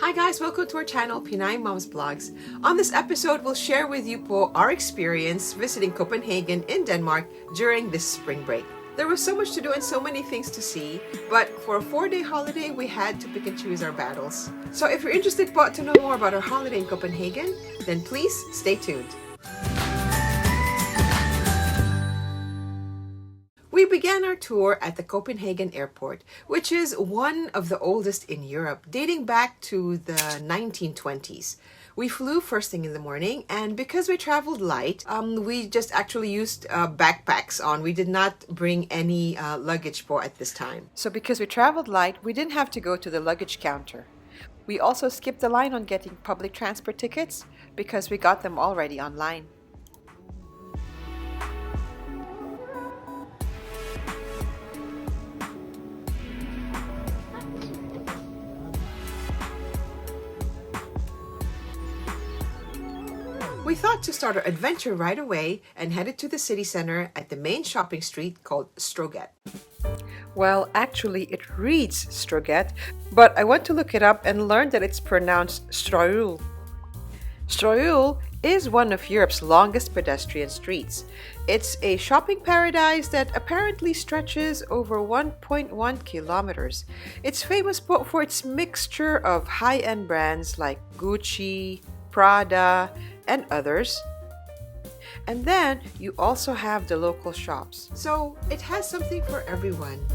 Hi guys! Welcome to our channel, Pinay Mom's Vlogs. On this episode, we'll share with you po our experience visiting Copenhagen in Denmark during this spring break. There was so much to do and so many things to see, but for a 4-day holiday, we had to pick and choose our battles. So if you're interested po to know more about our holiday in Copenhagen, then please stay tuned. We began our tour at the Copenhagen airport, which is one of the oldest in Europe, dating back to the 1920s. We flew first thing in the morning, and because we traveled light, we just actually used backpacks on. We did not bring any luggage po at this time. So because we traveled light, we didn't have to go to the luggage counter. We also skipped the line on getting public transport tickets because we got them already online. We thought to start our adventure right away and headed to the city center at the main shopping street called Strøget. Well, actually it reads Strøget, but I went to look it up and learned that it's pronounced Strøget. Strøget is one of Europe's longest pedestrian streets. It's a shopping paradise that apparently stretches over 1.1 kilometers. It's famous for its mixture of high-end brands like Gucci, Prada, and others. And then you also have the local shops. So it has something for everyone.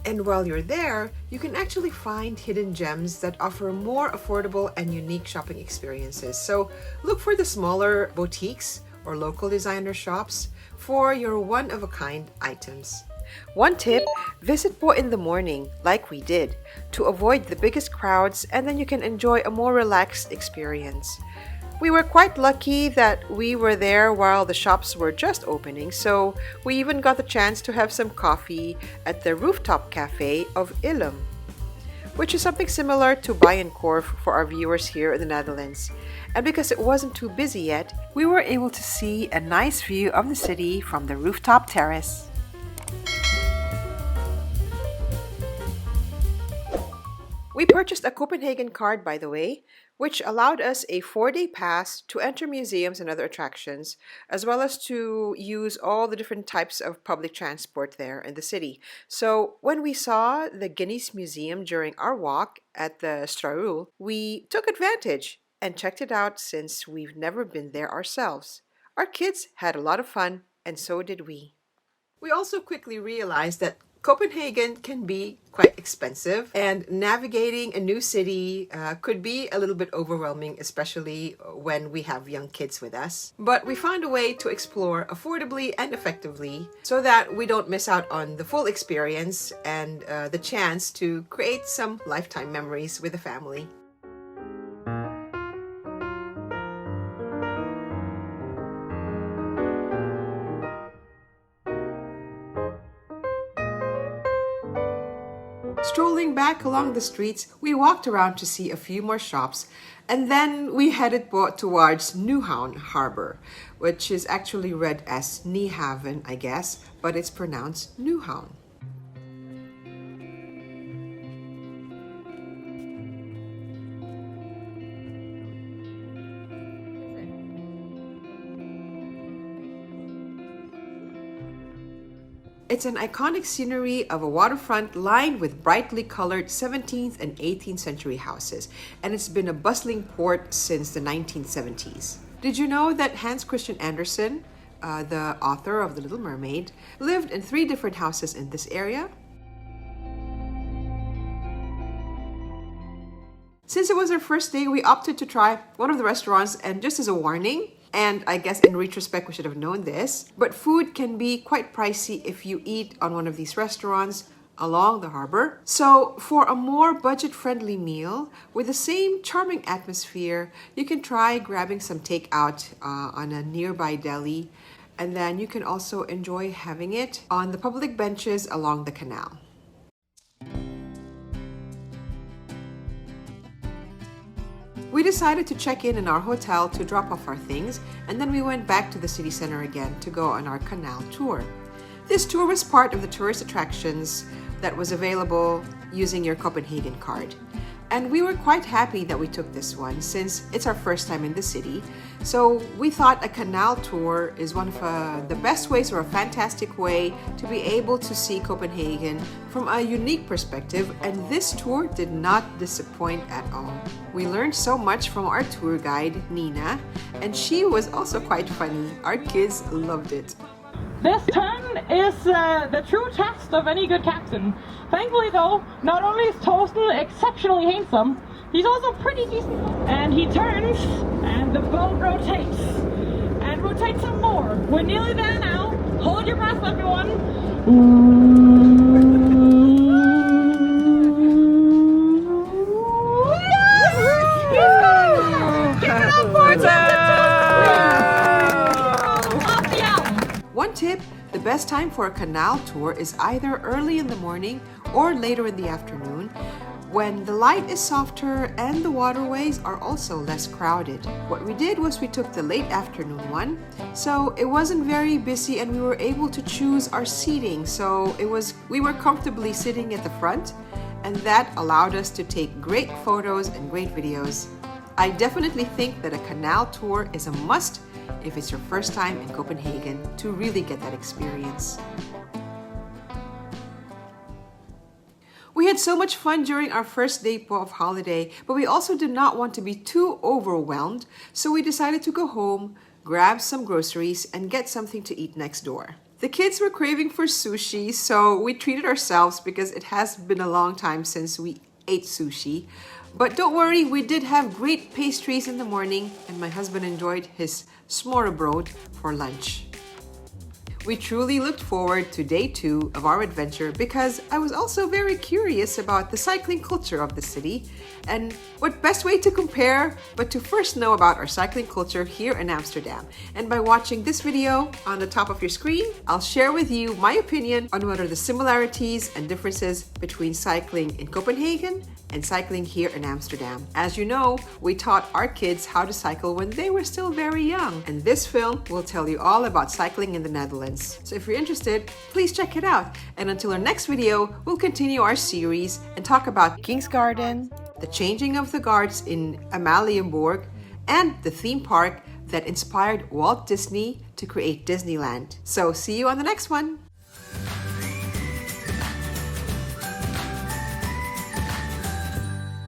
And while you're there, you can actually find hidden gems that offer more affordable and unique shopping experiences. So look for the smaller boutiques or local designer shops for your one-of-a-kind items. One tip, visit po in the morning, like we did, to avoid the biggest crowds, and then you can enjoy a more relaxed experience. We were quite lucky that we were there while the shops were just opening, so we even got the chance to have some coffee at the rooftop cafe of Ilum, which is something similar to Bijenkorf for our viewers here in the Netherlands. And because it wasn't too busy yet, we were able to see a nice view of the city from the rooftop terrace. We purchased a Copenhagen card, by the way, which allowed us a 4-day pass to enter museums and other attractions, as well as to use all the different types of public transport there in the city. So when we saw the Guinness Museum during our walk at the Strøget, we took advantage and checked it out since we've never been there ourselves. Our kids had a lot of fun, and so did we. We also quickly realized that Copenhagen can be quite expensive, and navigating a new city could be a little bit overwhelming, especially when we have young kids with us. But we found a way to explore affordably and effectively so that we don't miss out on the full experience and the chance to create some lifetime memories with the family. Strolling back along the streets, we walked around to see a few more shops, and then we headed towards Nyhavn Harbor, which is actually read as Nyhavn, I guess, but it's pronounced Nyhavn. It's an iconic scenery of a waterfront lined with brightly colored 17th and 18th century houses, and it's been a bustling port since the 1970s. Did you know that Hans Christian Andersen, the author of The Little Mermaid, lived in 3 different houses in this area? Since it was our first day, we opted to try one of the restaurants, and just as a warning, and I guess in retrospect we should have known this, but food can be quite pricey if you eat on one of these restaurants along the harbor. So for a more budget-friendly meal with the same charming atmosphere, you can try grabbing some takeout on a nearby deli, and then you can also enjoy having it on the public benches along the canal. We decided to check in our hotel to drop off our things, and then we went back to the city center again to go on our canal tour. This tour was part of the tourist attractions that was available using your Copenhagen card. And we were quite happy that we took this one since it's our first time in the city. So we thought a canal tour is one of the best ways, or a fantastic way, to be able to see Copenhagen from a unique perspective, and this tour did not disappoint at all. We learned so much from our tour guide, Nina, and she was also quite funny. Our kids loved it. This turn is the true test of any good captain. Thankfully though, not only is Torsten exceptionally handsome, he's also pretty decent. And he turns, and the boat rotates. And rotates some more. We're nearly there now. Hold your breath, everyone. Yes! Give it up for One tip, the best time for a canal tour is either early in the morning or later in the afternoon, when the light is softer and the waterways are also less crowded. What we did was we took the late afternoon one, so it wasn't very busy and we were able to choose our seating, so we were comfortably sitting at the front, and that allowed us to take great photos and great videos. I definitely think that a canal tour is a must if it's your first time in Copenhagen, to really get that experience. We had so much fun during our first day of holiday, but we also did not want to be too overwhelmed, so we decided to go home, grab some groceries, and get something to eat next door. The kids were craving for sushi, so we treated ourselves because it has been a long time since we ate sushi. But don't worry, we did have great pastries in the morning, and my husband enjoyed his smørrebrød for lunch. We truly looked forward to day 2 of our adventure because I was also very curious about the cycling culture of the city, and what best way to compare but to first know about our cycling culture here in Amsterdam. And by watching this video on the top of your screen, I'll share with you my opinion on what are the similarities and differences between cycling in Copenhagen and cycling here in Amsterdam. As you know, we taught our kids how to cycle when they were still very young, and this film will tell you all about cycling in the Netherlands. So if you're interested, please check it out. And until our next video, we'll continue our series and talk about King's Garden, the changing of the guards in Amalienborg, and the theme park that inspired Walt Disney to create Disneyland. So see you on the next one.